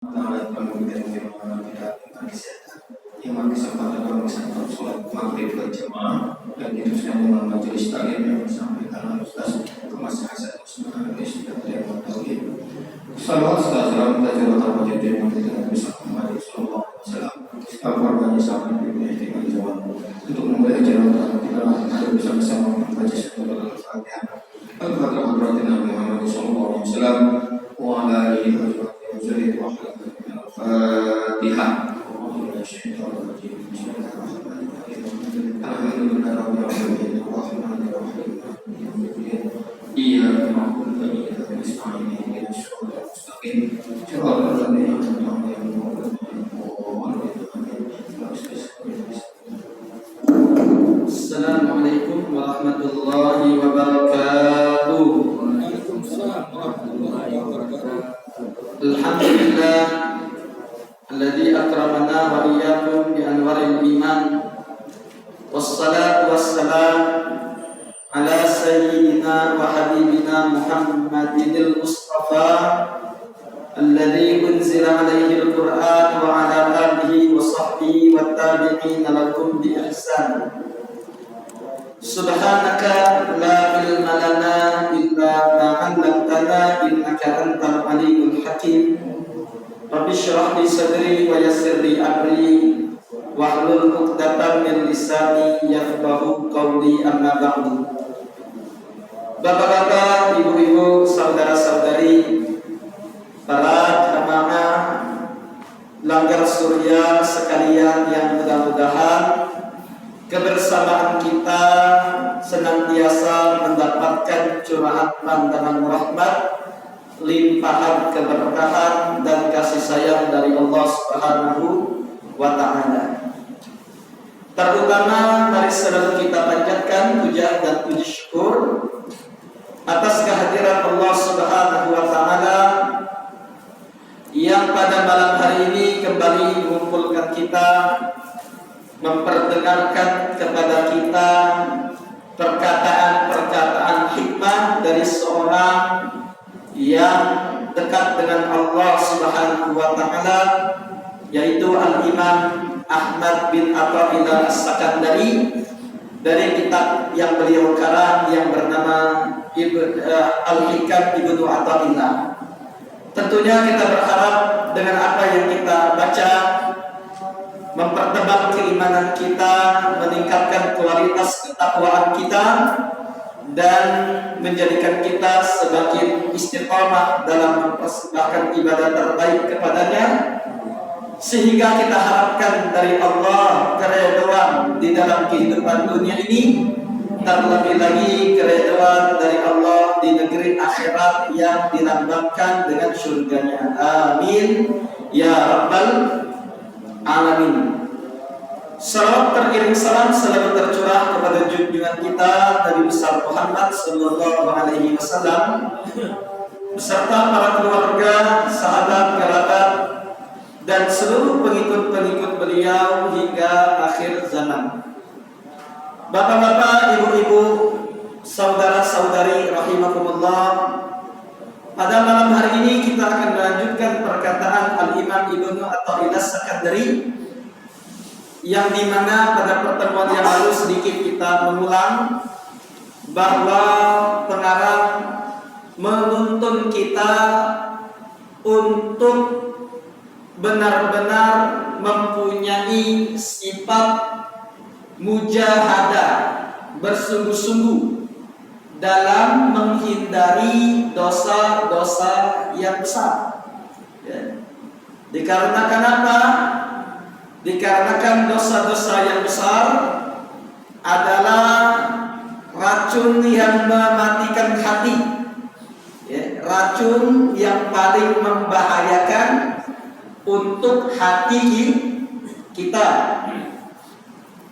Taala memberikan firman kita tentang kesehatan yang kesempatan orang kesempatan sholat maghrib berjamaah dan diteruskan dengan majelis taklim yang disampaikan oleh Ustaz Thomas Hasan Usman Al-Isyad yang mengetahui salawat salam dan jawab wajib yang kita bisa kembali sallallahu alaihi wasallam kabar banyak sahabat ibu yang jawab untuk membaca jalan kita harus bisa bersama membaca surah Al-Fatihah Al-Fatihah berarti Nabi Muhammad sallallahu alaihi wasallam wa ala alihi wa sahbihi wa sallam Al-Fatihah. Assalamualaikum warahmatullahi wabarakatuh. Alhamdulillah alladzi akramana wa iyyakum bi anwaril iman. Wassalatu wassalam ala sayyidina wa habibina Muhammadil Mustafa alladzi unzila alaihi al-Qur'an wa ala alihi wa sahbihi wa tabi'in lakum bi ihsan. Subhanaka la ilma lana illa ma 'allamtana innaka antal alimul hakim. Rabbi shrah li sadri wa yassir li amri wahlul 'uqdatam min lisani yafqahu qawli amma ba'du. Bapak-bapak, ibu-ibu, saudara-saudari, para jamaah Langgar Surya sekalian yang mudah-mudahan kebersamaan kita senantiasa mendapatkan curahan pandangan rahmat, limpahan keberkahan dan kasih sayang dari Allah Subhanahu wa taala. Terutama mari selalu kita panjatkan puja dan puji syukur atas kehadiran Allah Subhanahu wa taala yang pada malam hari ini kembali mengumpulkan kita, memperdengarkan kepada kita perkataan-perkataan hikmah dari seorang yang dekat dengan Allah Subhanahu wa taala, yaitu Al-Imam Ahmad bin Athaillah As-Sakandari, dari kitab yang beliau karang yang bernama Al-Hikam Ibnu Athaillah. Tentunya kita berharap dengan apa yang kita baca mempertebal keimanan kita, meningkatkan kualitas ketakwaan kita, dan menjadikan kita semakin istiqamah dalam mempersembahkan ibadah terbaik kepadanya, sehingga kita harapkan dari Allah keridhaan di dalam kehidupan dunia ini, terlebih lagi keridhaan dari Allah di negeri akhirat yang dilambangkan dengan surganya. Amin ya rabbal alamin. Salawat teriring salam selalu tercurah kepada junjungan kita Nabi besar Muhammad sallallahu alaihi wasallam beserta para keluarga, sahabat, kerabat dan seluruh pengikut-pengikut beliau hingga akhir zaman. Bapak-bapak, ibu-ibu, saudara-saudari rahimakumullah, pada malam hari ini kita akan melanjutkan perkataan Al-Imam Ibnu Athaillah As-Sakandari, yang dimana pada pertemuan yang lalu sedikit kita mengulang bahwa pengarang menuntun kita untuk benar-benar mempunyai sifat mujahadah, bersungguh-sungguh dalam menghindari dosa-dosa yang besar. Ya. Dikarenakan apa? Dikarenakan dosa-dosa yang besar adalah racun yang mematikan hati, ya, racun yang paling membahayakan untuk hati kita.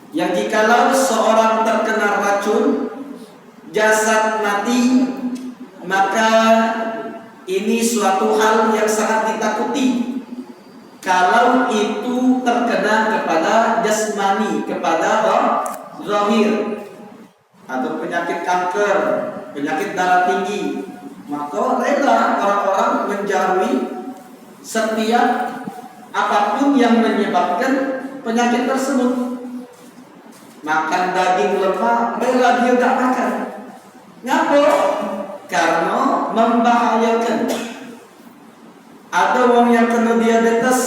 Yang jikalau seorang terkena racun, jasad mati, maka ini suatu hal yang sangat ditakuti. Kalau itu terkena kepada jasmani, kepada zahir, atau penyakit kanker, penyakit darah tinggi, maka rela orang-orang menjauhi setiap apapun yang menyebabkan penyakit tersebut. Makan daging lemak rela dia tak makan. Ngapa? Karena membahayakan. Ada orang yang kena diabetes,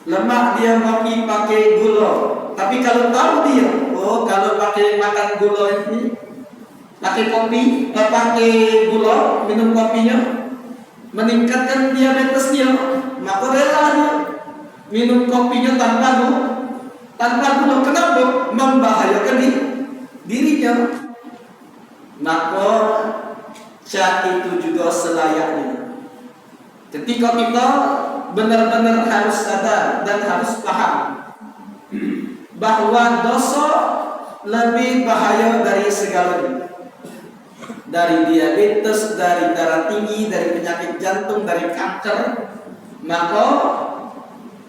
lemak dia ngopi pakai gula. Tapi kalau tahu dia, oh kalau pakai makan gula ini, pakai kopi, pakai gula, minum kopinya, meningkatkan diabetes dia, maka rela dia minum kopinya tanpa gula. Kenapa? Membahayakan dirinya. Maka cat itu juga selayaknya. Ketika kita benar-benar harus sadar dan harus paham bahwa dosa lebih bahaya dari segalanya. Dari diabetes, dari darah tinggi, dari penyakit jantung, dari kanker, maka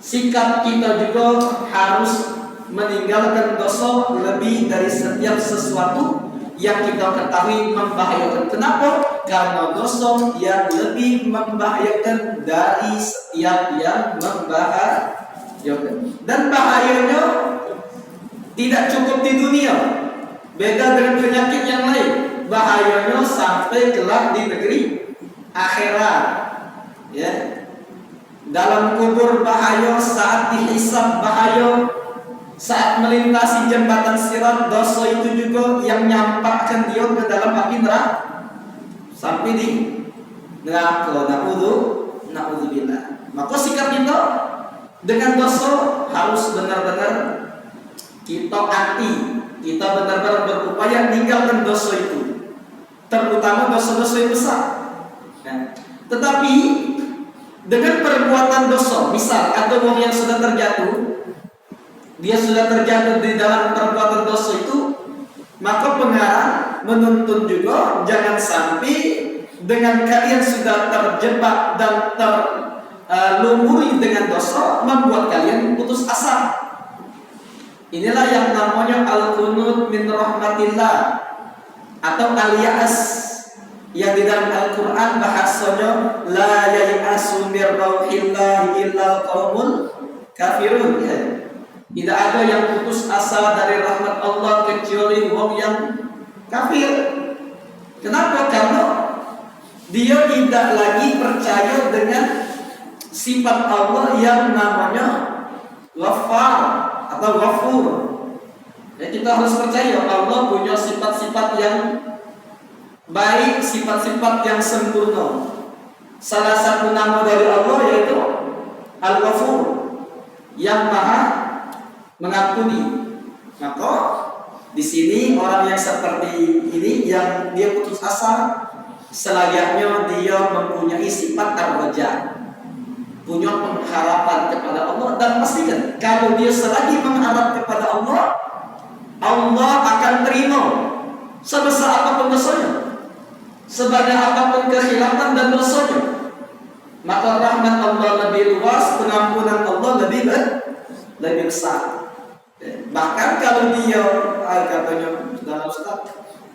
sikap kita juga harus meninggalkan dosa lebih dari setiap sesuatu yang kita ketahui membahayakan. Kenapa? Karena dosa yang lebih membahayakan dari setiap yang membahayakan. Dan bahayanya tidak cukup di dunia, beda dengan penyakit yang lain. Bahayanya sampai kelak di negeri akhirat. Ya, dalam kubur bahaya, saat dihisab bahaya, saat melintasi jembatan sirat, dosa itu juga yang nyampakkan dia ke dalam api neraka sampai di neraka. Na'udzubillah. Maka sikap kita dengan dosa harus benar-benar kita anti. Kita benar-benar berupaya meninggalkan dosa itu, terutama dosa-dosa yang besar. Nah, tetapi dengan perbuatan dosa, misal ada orang yang sudah terjatuh, dia sudah terjatuh di dalam perbuatan dosa itu, maka pengarang menuntun juga jangan sampai dengan kalian sudah terjebak dan terlumuri dengan dosa membuat kalian putus asa. Inilah yang namanya al-qunut min rahmatillah atau al-ya'as, yang di dalam Al-Quran bahasanya la yai'asu mir rauhillahi illa qaumul kafirun. Tidak ada yang putus asa dari rahmat Allah kecuali orang yang kafir. Kenapa? Karena dia tidak lagi percaya dengan sifat Allah yang namanya Ghaffar atau Ghafur. Ya, kita harus percaya Allah punya sifat-sifat yang baik, sifat-sifat yang sempurna. Salah satu nama dari Allah yaitu Al-Ghafur, yang Maha Mengampuni. Maka di sini orang yang seperti ini, yang dia putus asa, selayaknya dia mempunyai sifat ar-raja, punya pengharapan kepada Allah, dan pastikan kalau dia selagi mengharap kepada Allah, Allah akan terima sebesar apapun dosanya, sebanyak apapun kehilafan dan dosanya. Maka rahmat Allah lebih luas, pengampunan Allah lebih besar. Bahkan kalau dia katanya, sudah Ustaz,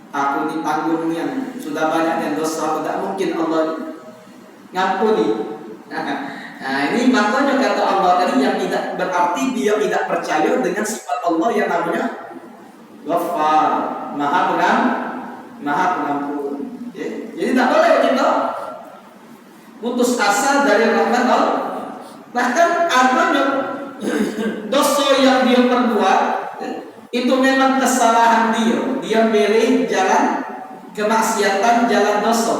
aku ditanggung yang sudah banyaknya dosa, tidak mungkin Allah ngampuni. Nah, ini makanya kata Allah tadi yang tidak berarti dia tidak percaya dengan sifat Allah yang namanya Ghaffar, Maha Pengampun. Ya. Jadi tidak boleh kita putus asa dari rahmat Allah. Bahkan adanya dosa yang dia perbuat itu memang kesalahan dia milih jalan kemaksiatan, jalan dosa.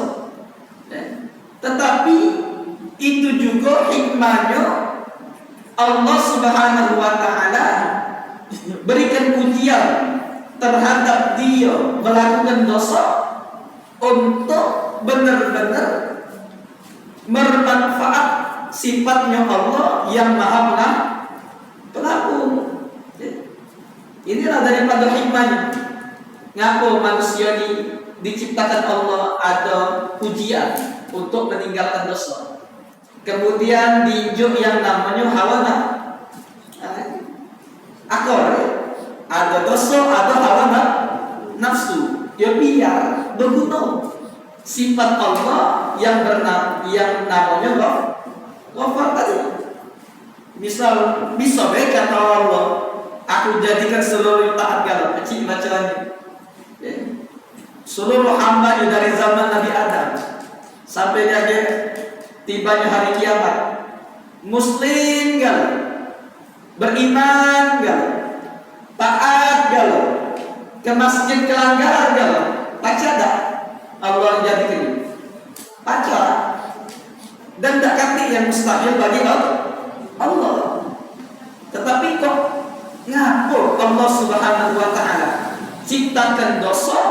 Tetapi itu juga hikmahnya Allah Subhanahu wa Ta'ala berikan ujian terhadap dia melakukan dosa untuk benar-benar bermanfaat sifatnya Allah yang Maha Pengampun. Inilah daripada hikmahnya. Ngapo manusia diciptakan Allah ada ujian untuk meninggalkan dosa. Kemudian diinjuk yang namanya hawa akor. Ada dosa, ada hawa nafsu. Ya biar berguna. Sifat Allah yang namanya Ghafar tadi. Misal bisa baik kata Allah, aku jadikan seluruh taat galau kecil bacaannya. Ya. Seluruh hamba dari zaman Nabi Adam sampai dia tibanya hari kiamat, muslim galau, beriman galau, taat galau, ke masjid kelanggar galau, baca dah Allah jadikan baca dan tak kati yang mustahil bagi Allah. Tetapi kok ngapur Allah Subhanahu wa ta'ala ciptakan dosa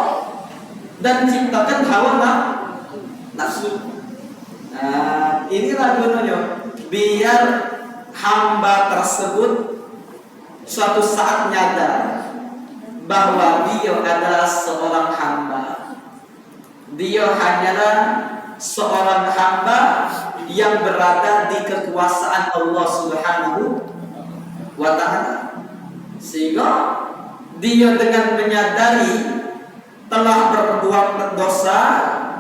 dan ciptakan hawa nafsu. Nah, inilah gunanya biar hamba tersebut suatu saat nyadar bahwa dia adalah seorang hamba. Dia hanyalah seorang hamba yang berada di kekuasaan Allah Subhanahu wa ta'ala. Sehingga dia dengan menyadari telah berbuat dosa,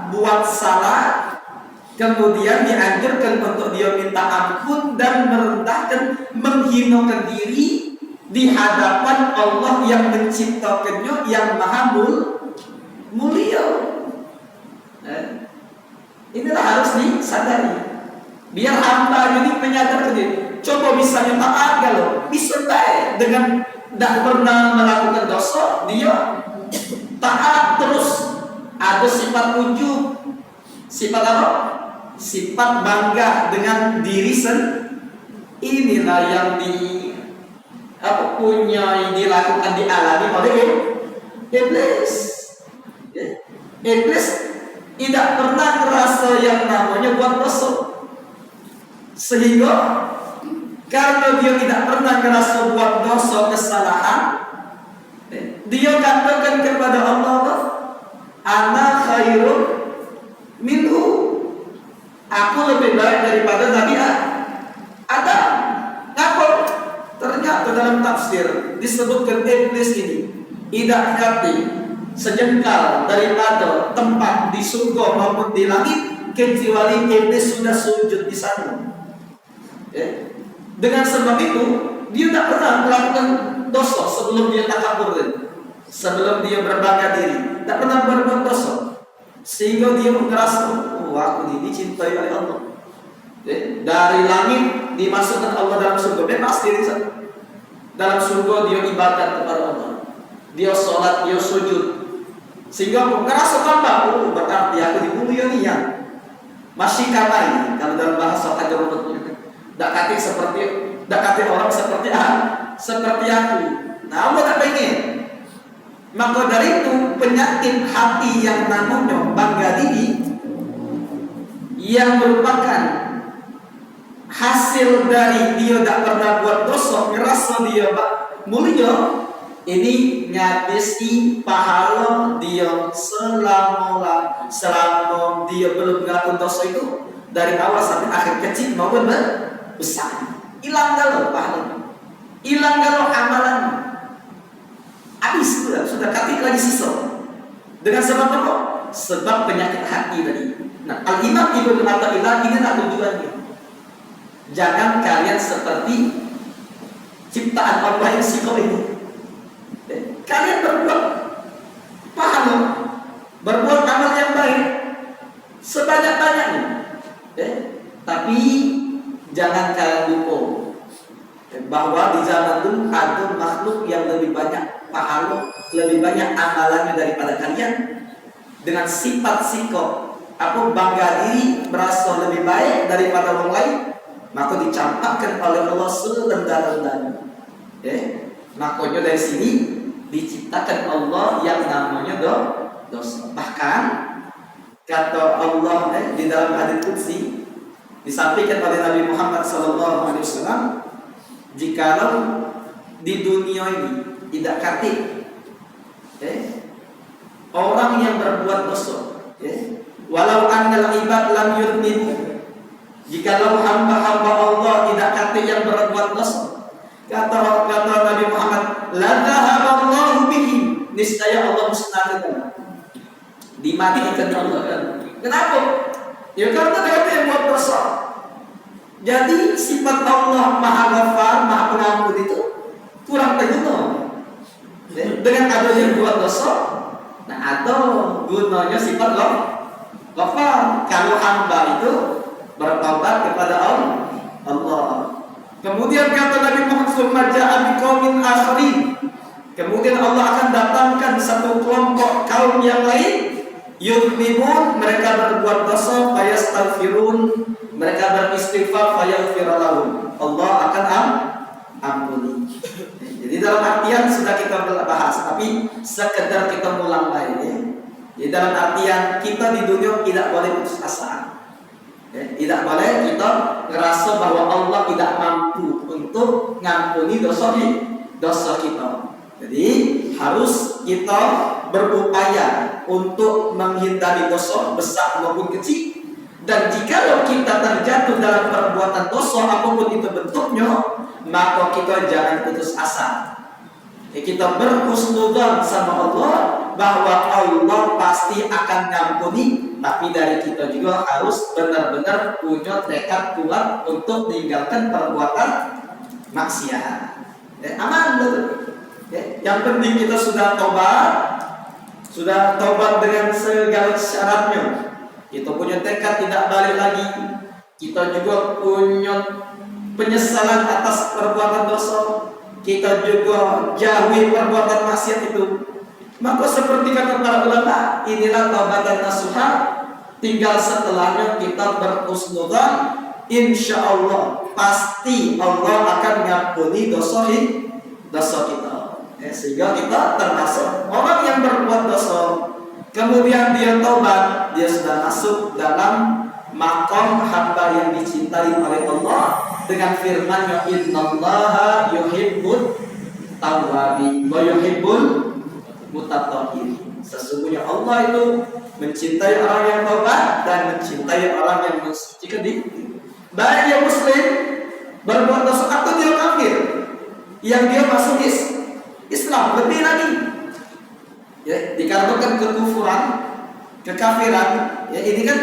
buat salah, kemudian dianjurkan untuk dia minta ampun dan merendahkan, menghinakan diri di hadapan Allah yang menciptakannya, yang maha mulia. Inilah harus disadari. Biar hamba ini menyadar diri. Coba misalnya taat kalau bisa baik dengan tidak pernah melakukan dosa, dia taat terus, ada sifat ujub, sifat apa? Sifat bangga dengan diri sendiri. Inilah yang dilakukan, dialami oleh iblis. Iblis tidak pernah merasa yang namanya buat dosa, sehingga karena dia tidak pernah merasa buat dosa, kesalahan, dia katakan kepada Allah, ana khairun minhu, aku lebih baik daripada Nabi Adam. Kenapa? Ternyata dalam tafsir disebutkan iblis ini tidak hati sejengkal daripada tempat di surga maupun di langit kecuali iblis sudah sujud di sana. Dengan sebab itu dia tidak pernah melakukan dosa sebelum dia takabur, sebelum dia berbangga diri, tidak pernah berbuat dosa, sehingga dia merasa, aku ini dicintai oleh Allah. Dari langit dimasukkan Allah dalam surga, bebas diri sana. Dalam surga dia ibadat kepada Allah, dia sholat, dia sujud, sehingga merasa tambah, berarti aku di bumi ini yang masih katai. Kalau dalam bahasa Tagalog, tak kati orang seperti aku. Nah, Allah tak pengen. Maka dari itu penyakit hati yang namanya bangga diri, yang merupakan hasil dari dia tak pernah buat dosa, merasa dia mulia, ini nyabisi pahala dia selama dia belum melakukan dosa itu, dari awal sampai akhir, kecil maupun besar. Hilang galau pahala, hilang galau amalan, habis sudah katik lagi sisa. Dengan sebab apa? Sebab penyakit hati tadi. Nah, Al-Imam Ibnu Athaillah ini nak tujuannya. Jangan kalian seperti ciptaan Allah yang siko ini. Kalian berbuat pahala, berbuat amal yang baik sebanyak-banyaknya, tapi jangan kalian lupa bahwa di zaman dulu ada makhluk yang lebih banyak pahala, lebih banyak amalannya daripada kalian. Dengan sifat sikap bangga diri, merasa lebih baik daripada orang lain, maka dicampakkan oleh Allah serendah-rendahnya. Makanya dari sini diciptakan Allah yang namanya dosa. Bahkan kata Allah di dalam hadits qudsi disampaikan oleh Nabi Muhammad SAW, jikalau di dunia ini tidak katik orang yang berbuat dosa, walau annal ibad lam yudnibu, jikalau hamba-hamba Allah tidak katik yang berbuat dosa, kata Nabi Muhammad, la dhahaballahu bihi, niscaya Allah musnahkan, dimatikan Allah. Kenapa? Ya karena mereka yang buat dosa. Jadi sifat Allah Maha Ghafar, Maha Pengampun itu kurang terguna dengan adanya buat dosa. Nah, atau gunanya sifat Ghafar kalau hamba itu bertobat kepada Allah. Kemudian kata Nabi Muhammad SAW, kemudian Allah akan datangkan satu kelompok kaum yang lain, yudhlimun, mereka berbuat dosa, fayastaghfirun, mereka beristighfar, fayaghfir lahum, Allah akan ampuni. Jadi dalam artian sudah kita bahas, tapi sekedar kita ulang lagi. Jadi dalam artian kita di dunia tidak boleh putus asa. Tidak boleh kita ngerasa bahwa Allah tidak mampu untuk ngampuni dosa kita. Jadi harus kita berupaya untuk menghindari dosa besar maupun kecil. Dan jika kita terjatuh dalam perbuatan dosa apapun itu bentuknya, maka kita jangan putus asa. Kita berhusnudzon sama Allah bahwa Allah pasti akan ngampuni, tapi dari kita juga harus benar-benar punya tekad kuat untuk meninggalkan perbuatan maksiat. Aman betul. Yang penting kita sudah tobat dengan segala syaratnya. Kita punya tekad tidak balik lagi. Kita juga punya penyesalan atas perbuatan dosa. Kita juga jauhi perbuatan maksiat itu. Maka seperti kata para ulama, inilah taubatan nasuha. Tinggal setelahnya kita berhusnudzon, insya Allah pasti Allah akan mengampuni dosa kita. Sehingga kita termasuk orang yang berbuat dosa, kemudian dia taubat, dia sudah masuk dalam maqam hamba yang dicintai oleh Allah dengan firman-Nya, innallaha yuhibbut tawwabin wa yuhibbul mutatahhirin. Sesungguhnya Allah itu mencintai orang yang taubat dan mencintai orang yang mensucikan diri. Baik yang muslim berbuat dosa atau dia kafir, yang dia masuk Islam, lebih lagi dikarenakan kekufuran, kekafiran, ini kan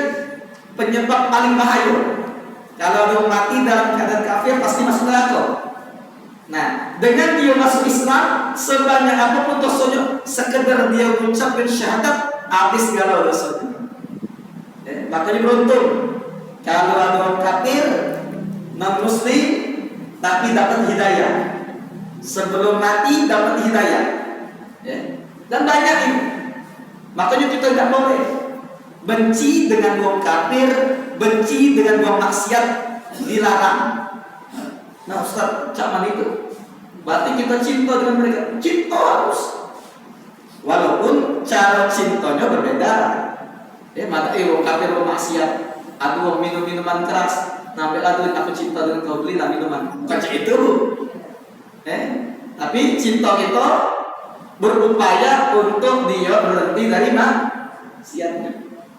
penyebab paling bahaya. Kalau dia mati dalam keadaan kafir pasti masuk neraka. Nah, dengan dia masuk Islam, sebanyak apapun dosanya, sekedar dia mengucapkan syahadat, habis segala dosanya. Makanya beruntung kalau ada orang kafir, non-muslim, tapi dapat hidayah. Sebelum mati dapat hidayah. Dan banyak ini. Makanya kita tidak boleh benci dengan orang kafir, benci dengan orang maksiat, dilarang. Nah Ustaz, zaman itu berarti kita cinta dengan mereka. Cinta harus, walaupun cara cintanya berbeda. Maka orang kafir, orang maksiat, aduh orang minum minuman keras, nampak aduh aku cinta dengan kau, belilah minuman. Bukan itu. Tapi cinta kita berupaya untuk dia berhenti dari maksiatnya.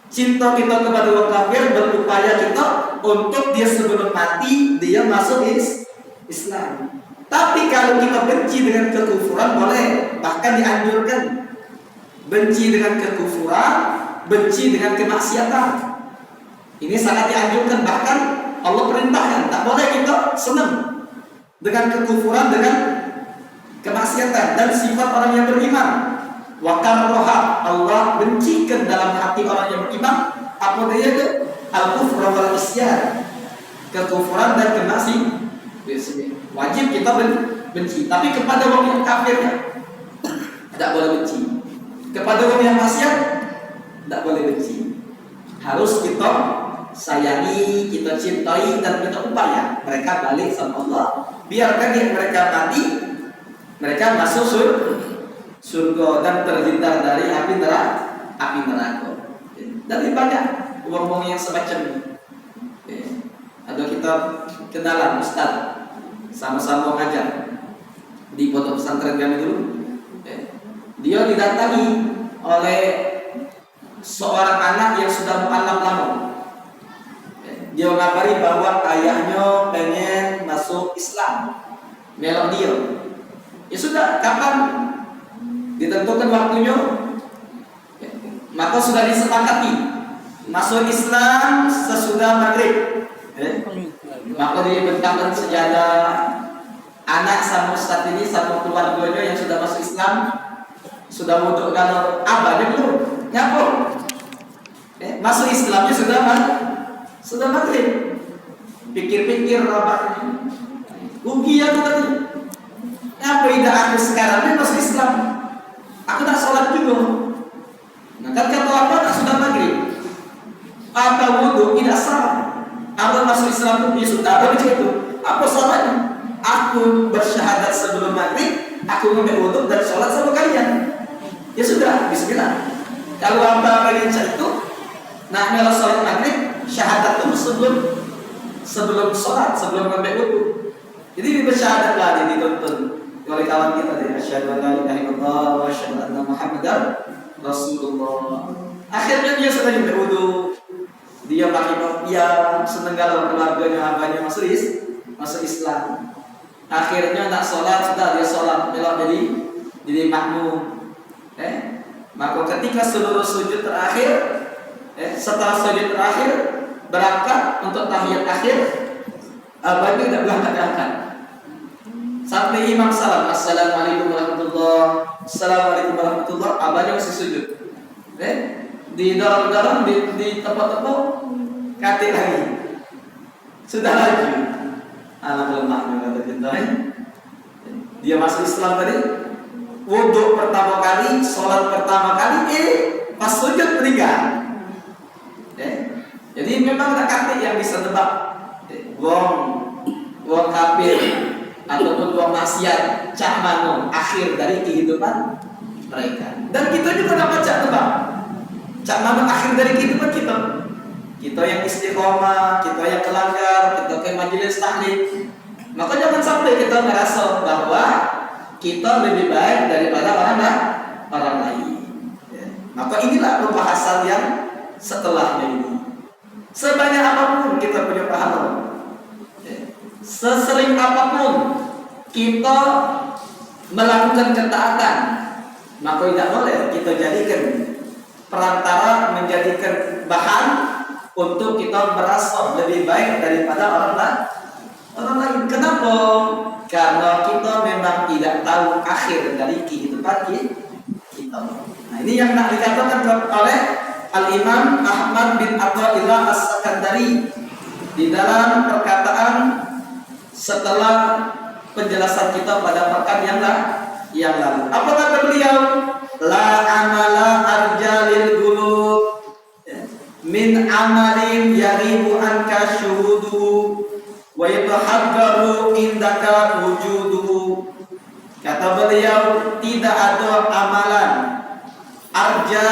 Cinta kita kepada orang kafir berupaya kita untuk dia sebelum mati dia masuk Islam. Tapi kalau kita benci dengan kekufuran boleh, bahkan dianjurkan. Benci dengan kekufuran, benci dengan kemaksiatan, ini sangat dianjurkan. Bahkan Allah perintahkan, tak boleh kita senang dengan kekufuran, dengan kemaksiatan. Dan sifat orang yang beriman, wa karroha, Allah bencikan dalam hati orang yang beriman apa dia itu? Al-kufr wal isyan, kekufuran dan kemaksiatan. Wajib kita benci. Tapi kepada orang yang kafir tidak boleh benci. Kepada orang yang maksiat tidak boleh benci. Harus kita sayangi, kita cintai, dan kita upaya mereka balik sama Allah. Biarkan mereka mati, mereka masuk surga dan terhindar dari api neraka. Dari banyak uang-uang yang semacam ini. Ada kita kenalan Ustaz, sama-sama ngajar di pondok pesantren kami dulu. Dia didatangi oleh seorang anak yang sudah mualaf lama. Dia mengabari bahwa ayahnya pengen masuk Islam, melok dia. Ya sudah, kapan ditentukan waktunya, maka sudah disepakati masuk Islam sesudah maghrib. Maka dibentangkan sejadah anak sama ustaz ini sama keluarganya yang sudah masuk Islam, sudah wudhu kalau abahnya belum nyapur. Masuk Islamnya sudah maghrib. Pikir-pikir abahnya, rugi aku tadi. Apa tidak aku sekarang ini masuk Islam? Aku tak sholat juga. Nah, kan kata apa sudah maghrib. Apa wudhu tidak sah. Aku masuk Islam itu sudah ada macam itu. Apa salahnya? Aku bersyahadat sebelum maghrib, aku mengambil wudhu dan sholat sama kalian. Ya sudah, bismillah. Kalau apa kalian itu, nah kalau sholat maghrib, syahadat itu sebelum sholat, sebelum mengambil wudhu. Jadi bersyahadat lagi dituntun oleh kawan kita dari asyhadu an la ilaha illallah wa asyhadu anna Muhammadar Rasulullah. Akhirnya dia sudah mengambil wudhu. Dia pakai kopiah, seneng kalau keluarganya abahnya masuk Islam. Akhirnya tak sholat, sudah dia sholat melok jadi makmum. Maka ketika seluruh sujud terakhir, setelah sujud terakhir berangkat untuk tahiyat akhir, abahnya tidak berangkat. Sampai imam salam, assalamualaikum warahmatullahi, assalamualaikum warahmatullahi, abahnya masih sujud. Di dalam di tempat-tempat katik lagi, sudah lagi. Alam lemah kata kita. Dia masuk Islam tadi, wudhu pertama kali, sholat pertama kali, pas sujud meninggal. Jadi memang ada katik yang bisa tebak. Wong kafir ataupun wong maksiat cak mano akhir dari kehidupan mereka. Dan kita juga dapat cak tebak. Cak mana akhir dari kehidupan kita yang istiqomah, kita yang kelanggar, kita ke majelis taklim. Maka jangan sampai kita merasa bahwa kita lebih baik daripada orang lain. Maka inilah pembahasan yang setelahnya ini. Sebanyak apapun kita punya pahala, sesering apapun kita melakukan ketaatan, maka tidak boleh kita jadikan perantara, menjadikan bahan untuk kita merasa lebih baik daripada orang lain. Kenapa? Karena kita memang tidak tahu akhir dari kehidupan kita. Nah, ini yang nak dikatakan oleh Al-Imam Ahmad bin Athaillah As-Sakandari di dalam perkataan setelah penjelasan kita pada pekan yang lalu. Apa kata beliau? La amala arjalil gulub min amalin yaribu anka syuhudu wa yatahaggaru indaka wujudu. Kata beliau, tidak ada amalan arja